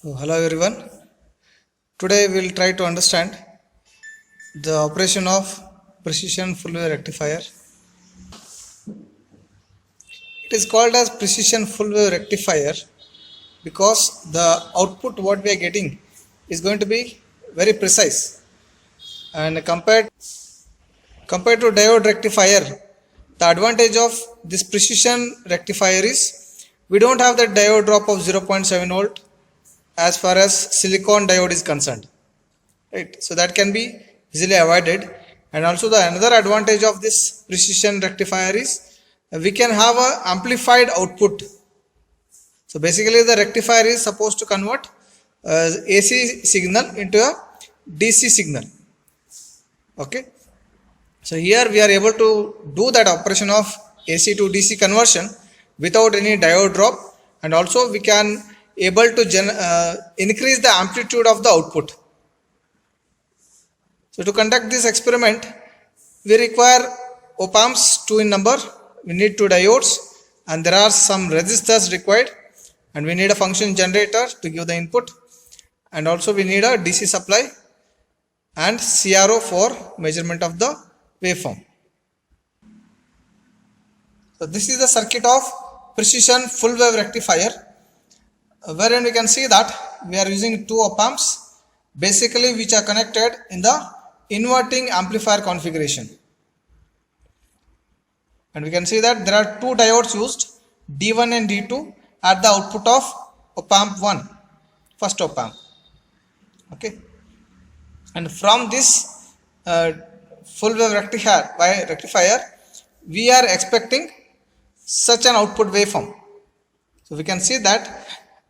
Hello everyone. Today we will try to understand the operation of precision full wave rectifier. It is called as precision full wave rectifier because the output what we are getting is going to be very precise, and compared to diode rectifier, the advantage of this precision rectifier is we don't have that diode drop of 0.7 volt as far as silicon diode is concerned, right? So that can be easily avoided. And also the another advantage of this precision rectifier is we can have a amplified output. So basically the rectifier is supposed to convert AC signal into a DC signal. Okay, so here we are able to do that operation of AC to DC conversion without any diode drop, and also we can able to increase the amplitude of the output. So to conduct this experiment, we require op amps 2 in number, we need 2 diodes, and there are some resistors required, and we need a function generator to give the input, and also we need a DC supply and CRO for measurement of the waveform. So this is the circuit of precision full wave rectifier, wherein we can see that we are using 2 op amps basically which are connected in the inverting amplifier configuration, and we can see that there are 2 diodes used, D1 and D2, at the output of op amp 1, first op amp. Okay, and from this full wave rectifier we are expecting such an output waveform. So we can see that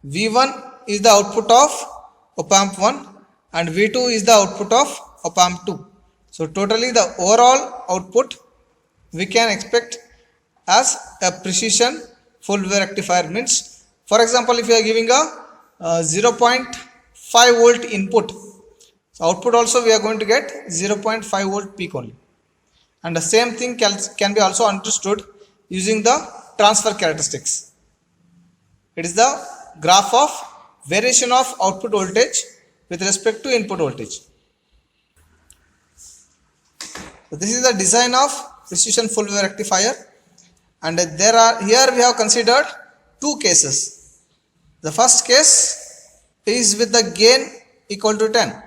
V1 is the output of op amp 1 and V2 is the output of op amp 2. So totally the overall output we can expect as a precision full wave rectifier. Means, for example, if you are giving a 0.5 volt input, so output also we are going to get 0.5 volt peak only. And the same thing can be also understood using the transfer characteristics. It is the graph of variation of output voltage with respect to input voltage. So this is the design of precision full wave rectifier, and here we have considered 2 cases. The first case is with the gain equal to 10.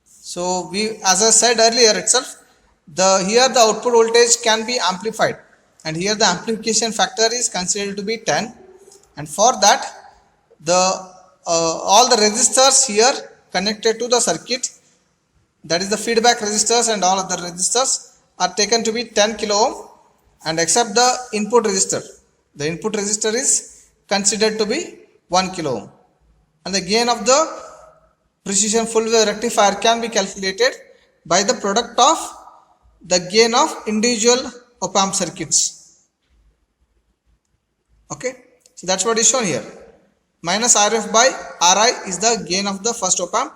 So as I said earlier itself, here the output voltage can be amplified, and here the amplification factor is considered to be 10, and for that all the resistors here connected to the circuit, that is the feedback resistors and all other resistors, are taken to be 10 kilo ohm, and except the input resistor, the input resistor is considered to be 1 kilo ohm, and the gain of the precision full wave rectifier can be calculated by the product of the gain of individual op amp circuits. Okay, so that's what is shown here. Minus RF by RI is the gain of the first op amp,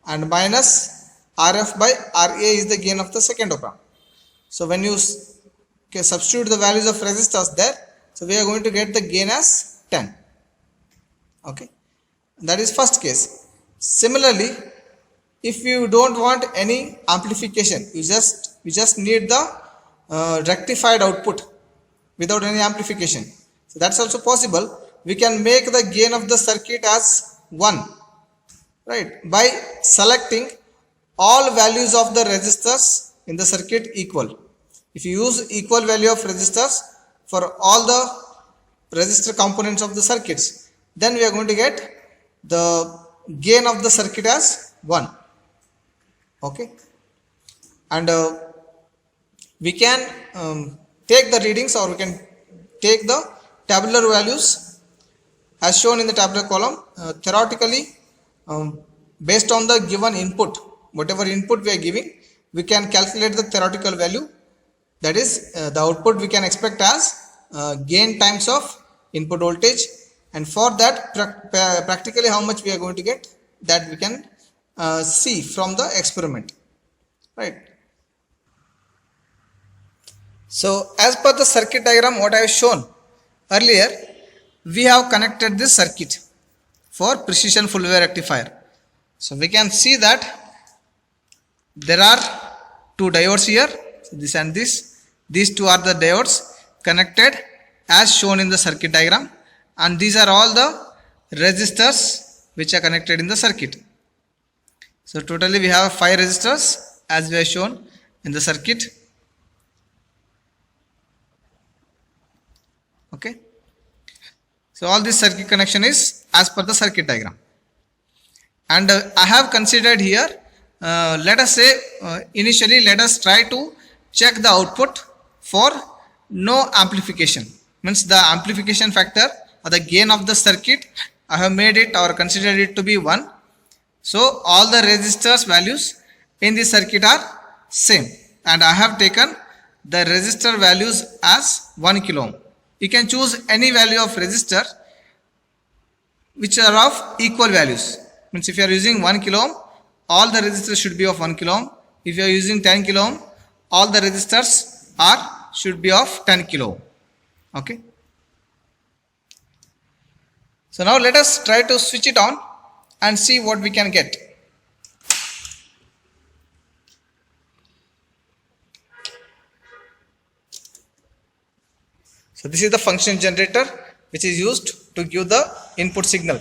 and minus RF by RA is the gain of the second op amp. So when you substitute the values of resistors there, so we are going to get the gain as 10. Okay, that is first case. Similarly, if you don't want any amplification, you just need the rectified output without any amplification, so that's also possible. We can make the gain of the circuit as 1, right, by selecting all values of the resistors in the circuit equal. If you use equal value of resistors for all the resistor components of the circuits, then we are going to get the gain of the circuit as 1. Okay, and we can take the readings, or we can take the tabular values as shown in the tabular column. Theoretically, based on the given input, whatever input we are giving, we can calculate the theoretical value, that is the output we can expect as gain times of input voltage, and for that practically how much we are going to get, that we can see from the experiment, right? So as per the circuit diagram what I have shown earlier, we have connected this circuit. for precision full wave rectifier. So we can see that there are two diodes here. So this and this. These two are the diodes connected as shown in the circuit diagram, and these are all the resistors which are connected in the circuit. So totally we have 5 resistors as we have shown in the circuit. Okay. So all this circuit connection is as per the circuit diagram. And I have considered here, let us say initially let us try to check the output for no amplification. Means the amplification factor or the gain of the circuit, I have made it or considered it to be 1. So all the resistors values in the circuit are same, and I have taken the resistor values as 1 kilo ohm. You can choose any value of resistor which are of equal values. Means if you are using 1 kilo ohm, all the resistors should be of 1 kilo ohm. If you are using 10 kilo ohm, all the resistors should be of 10 kilo ohm. Okay. So now let us try to switch it on and see what we can get. So this is the function generator which is used to give the input signal.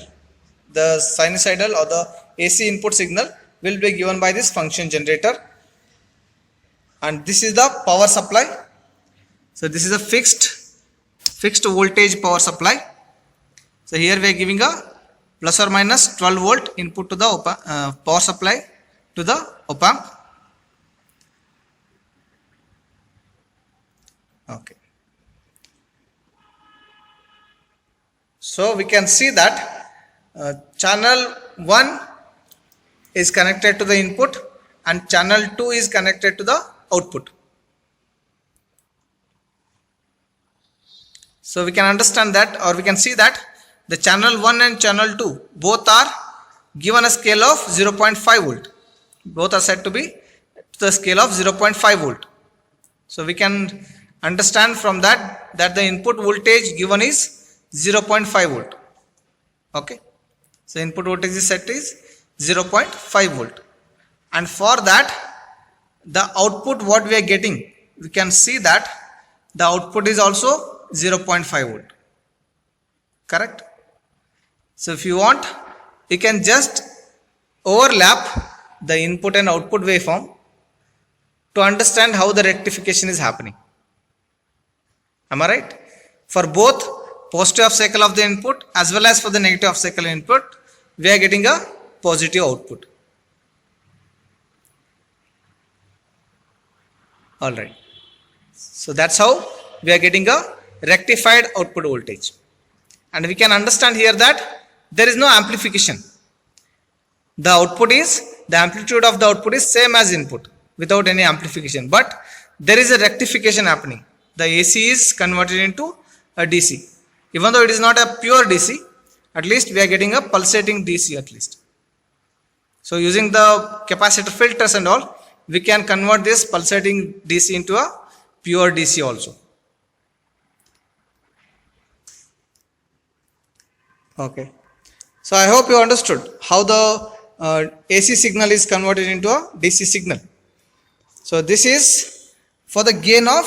The sinusoidal or the AC input signal will be given by this function generator. And this is the power supply. So this is a fixed voltage power supply. So here we are giving a plus or minus 12 volt input to the power supply to the op amp. Okay. So we can see that channel 1 is connected to the input and channel 2 is connected to the output. So we can understand that, or we can see that the channel 1 and channel 2 both are given a scale of 0.5 volt. Both are said to be to the scale of 0.5 volt. So we can understand from that the input voltage given is 0.5 volt. Okay. So input voltage is set is 0.5 volt. And for that, the output what we are getting, we can see that the output is also 0.5 volt. Correct? So if you want, you can just overlap the input and output waveform to understand how the rectification is happening. Am I right? For both positive half cycle of the input as well as for the negative half cycle input, we are getting a positive output. Alright. So that's how we are getting a rectified output voltage. And we can understand here that there is no amplification. The amplitude of the output is same as input without any amplification. But there is a rectification happening. The AC is converted into a DC. Even though it is not a pure DC, at least we are getting a pulsating DC at least. So using the capacitor filters and all, we can convert this pulsating DC into a pure DC also. Okay. So I hope you understood how the AC signal is converted into a DC signal. So this is for the gain of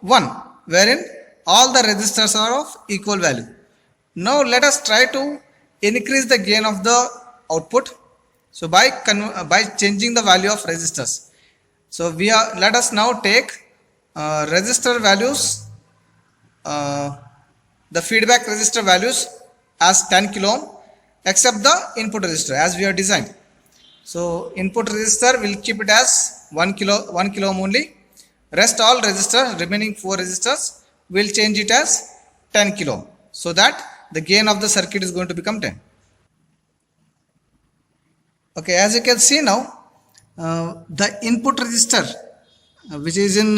1, wherein all the resistors are of equal value. Now let us try to increase the gain of the output. So by changing the value of resistors. So let us now take resistor values, the feedback resistor values as 10 kilo ohm except the input resistor as we have designed. So input resistor will keep it as 1 kilo ohm only. Rest all resistors, remaining 4 resistors, will change it as 10 kilo ohm, so that the gain of the circuit is going to become 10. Okay, as you can see now, the input resistor which is in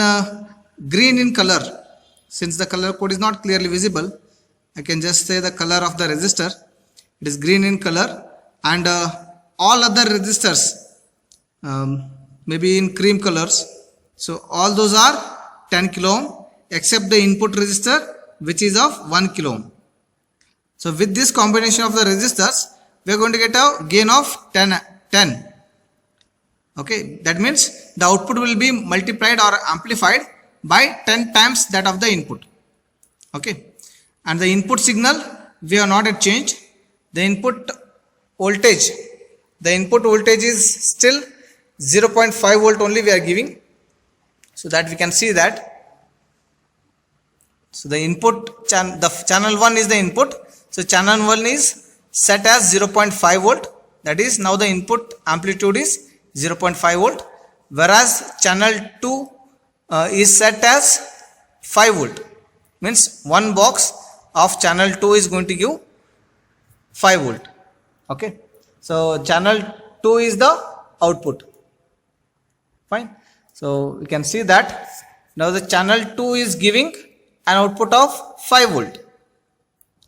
green in color, since the color code is not clearly visible, I can just say the color of the resistor, it is green in color, and all other resistors maybe in cream colors. So all those are 10 kilo ohm except the input resistor which is of 1 kilo ohm. So with this combination of the resistors, we are going to get a gain of 10. Okay, that means the output will be multiplied or amplified by 10 times that of the input. Okay, and the input signal we have not yet changed. The input voltage is still 0.5 volt only we are giving, so that we can see that. So the input the channel 1 is the input, so channel 1 is set as 0.5 volt, that is now the input amplitude is 0.5 volt, whereas channel 2 is set as 5 volt, means one box of channel 2 is going to give 5 volt. Okay, so channel 2 is the output. Fine, so we can see that now the channel 2 is giving an output of 5 volt,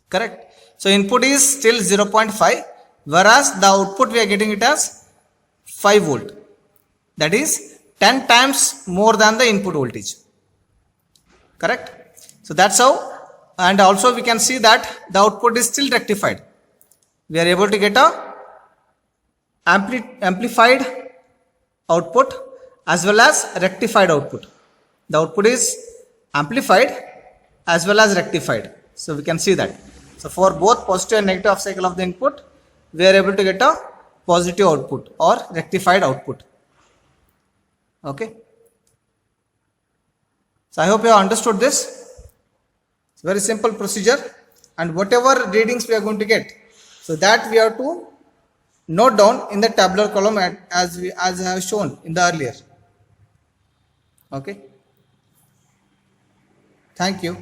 correct? So input is still 0.5, whereas the output we are getting it as 5 volt, that is 10 times more than the input voltage, correct? So that's how. And also we can see that the output is still rectified. We are able to get a amplified output as well as rectified output. The output is amplified as well as rectified. So we can see that. So for both positive and negative half cycle of the input, we are able to get a positive output or rectified output. Okay. So I hope you have understood this. It's very simple procedure, and whatever readings we are going to get, so that we have to note down in the tabular column as I have shown in the earlier. Okay. Thank you.